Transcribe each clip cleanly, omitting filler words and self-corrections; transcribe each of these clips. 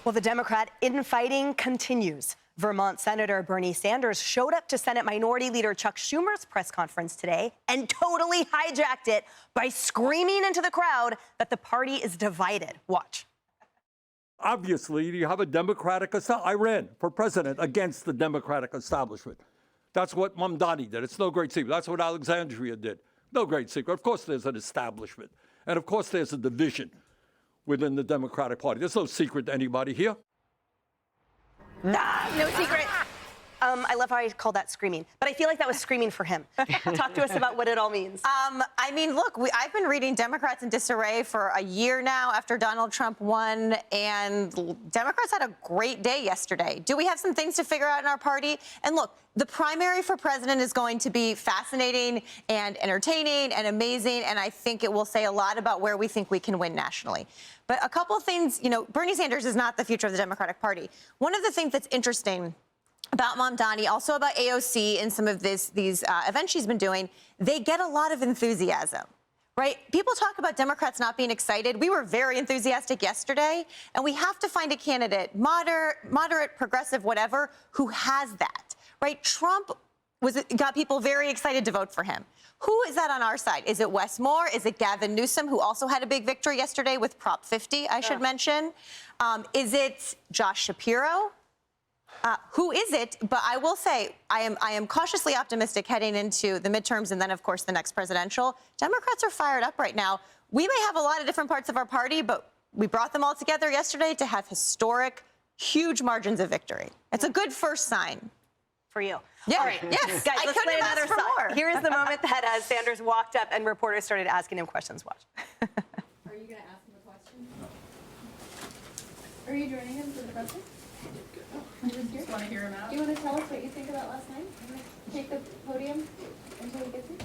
Well, the Democrat infighting continues. Vermont Senator Bernie Sanders showed up to Senate Minority Leader Chuck Schumer's press conference today and totally hijacked it by screaming into the crowd that the party is divided. Watch. Obviously, you have a Democratic establishment. I ran for president against the Democratic establishment. That's what Mamdani did. It's no great secret. That's what Alexandria did. No great secret. Of course, there's an establishment. And of course, there's a division within the Democratic Party. There's no secret to anybody here. No secret. I love how I called that screaming, but I feel like that was screaming for him. Talk to us about what it all means. I mean, look, I've been reading Democrats in disarray for a year now after Donald Trump won, and Democrats had a great day yesterday. Do we have some things to figure out in our party? And look, the primary for president is going to be fascinating and entertaining and amazing, and I think it will say a lot about where we think we can win nationally. But a couple of things, you know, Bernie Sanders is not the future of the Democratic Party. One of the things that's interesting about Mamdani, also about AOC and some of these events she's been doing, they get a lot of enthusiasm, right? People talk about Democrats not being excited. We were very enthusiastic yesterday, and we have to find a candidate, moderate, progressive, whatever, who has that, right? Trump got people very excited to vote for him. Who is that on our side? Is it Wes Moore? Is it Gavin Newsom, who also had a big victory yesterday with Prop 50, I should mention? Is it Josh Shapiro? Who is it? But I will say, I am cautiously optimistic heading into the midterms and then, of course, the next presidential. Democrats are fired up right now. We may have a lot of different parts of our party, but we brought them all together yesterday to have historic, huge margins of victory. It's a good first sign. For you. Yeah. All right. Yes. Guys, I let's play couldn't have another asked for side. more. Here is the moment that Sanders walked up and reporters started asking him questions. Watch. Are you going to ask him a question? No. Are you joining him for the question? You just want to hear him out? Do you want to tell us what you think about last night? Take the podium until he gets here?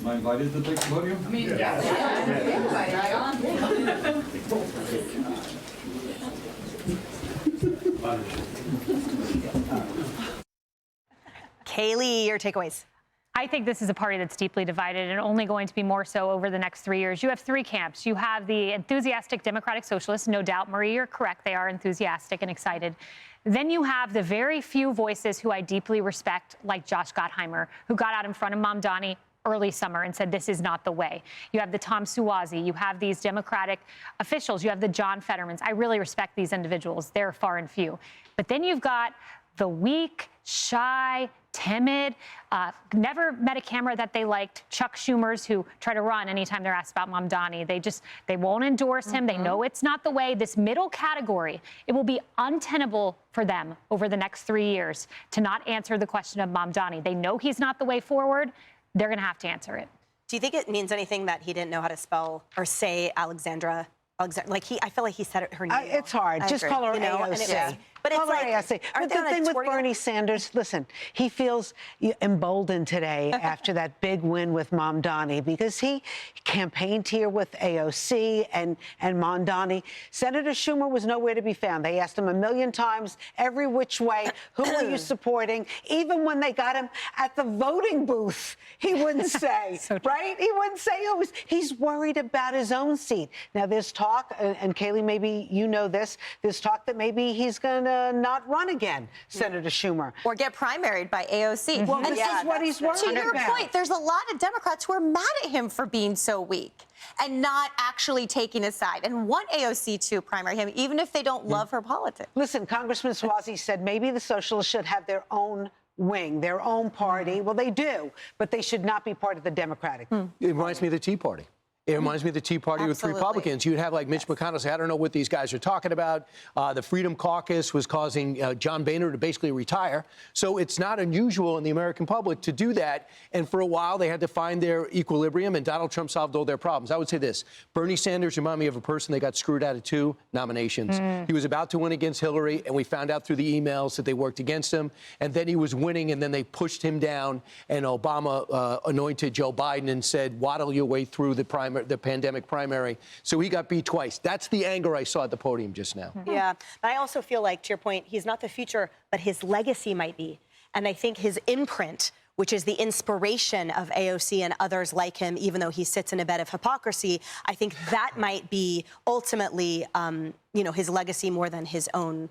Am I invited to take the podium? I mean, Kaylee, your takeaways. I think this is a party that's deeply divided and only going to be more so over the next 3 years. You have three camps. You have the enthusiastic Democratic Socialists. No doubt, Marie, you're correct. They are enthusiastic and excited. Then you have the very few voices who I deeply respect, like Josh Gottheimer, who got out in front of Mamdani early summer and said this is not the way. You have the Tom Suozzi. You have these Democratic officials. You have the John Fettermans. I really respect these individuals. They're far and few. But then you've got the weak, shy, timid, never met a camera that they liked, Chuck Schumers, who try to run anytime they're asked about Mamdani. They won't endorse him. They know it's not the way. This middle category, it will be untenable for them over the next 3 years to not answer the question of Mamdani. They know he's not the way forward. They're going to have to answer it. Do you think it means anything that he didn't know how to spell or say Alexandra? Like I feel like he said her name. It's hard. Just call her AOC. But it's like, AOC. But the thing with Bernie Sanders, listen, he feels emboldened today after that big win with Mamdani because he campaigned here with AOC and Mamdani. Senator Schumer was nowhere to be found. They asked him a million times, every which way, who are you supporting? Even when they got him at the voting booth, he wouldn't say, right? He wouldn't say who was. He's worried about his own seat. Now, there's talk, and Kaylee, maybe you know this, there's talk that maybe he's going to not run again, Senator Schumer. Or get primaried by AOC. Well, this is what he's worried about. To your point, there's a lot of Democrats who are mad at him for being so weak and not actually taking his side and want AOC to primary him, even if they don't love her politics. Listen, Congressman Suozzi said maybe the socialists should have their own wing, their own party. Well, they do, but they should not be part of the Democratic. It reminds me of the Tea Party. It reminds me of the Tea Party with Republicans. You'd have like Mitch McConnell say, I don't know what these guys are talking about. The Freedom Caucus was causing John Boehner to basically retire. So it's not unusual in the American public to do that. And for a while, they had to find their equilibrium, and Donald Trump solved all their problems. I would say this. Bernie Sanders reminded me of a person that got screwed out of 2 nominations. He was about to win against Hillary, and we found out through the emails that they worked against him. And then he was winning, and then they pushed him down, and Obama anointed Joe Biden and said, waddle your way through the pandemic primary. So he got beat twice. That's the anger I saw at the podium just now. Yeah. But I also feel like, to your point, he's not the future, but his legacy might be. And I think his imprint which is the inspiration of AOC and others like him, even though he sits in a bed of hypocrisy, I think that might be ultimately, his legacy more than his own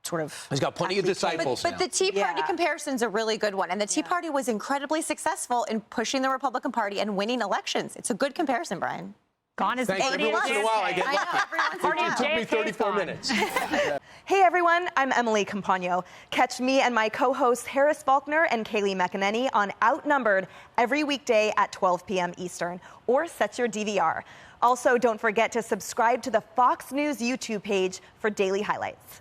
sort of. He's got plenty of disciples But the Tea Party comparison is a really good one. And the Tea Party was incredibly successful in pushing the Republican Party and winning elections. It's a good comparison, Brian. Gone is the Thanks. Every once in a while, I get lucky. It took me 34 minutes. Hey everyone, I'm Emily Campagno. Catch me and my co-hosts Harris Faulkner and Kaylee McEnany on Outnumbered every weekday at 12 p.m. Eastern, or set your DVR. Also, don't forget to subscribe to the Fox News YouTube page for daily highlights.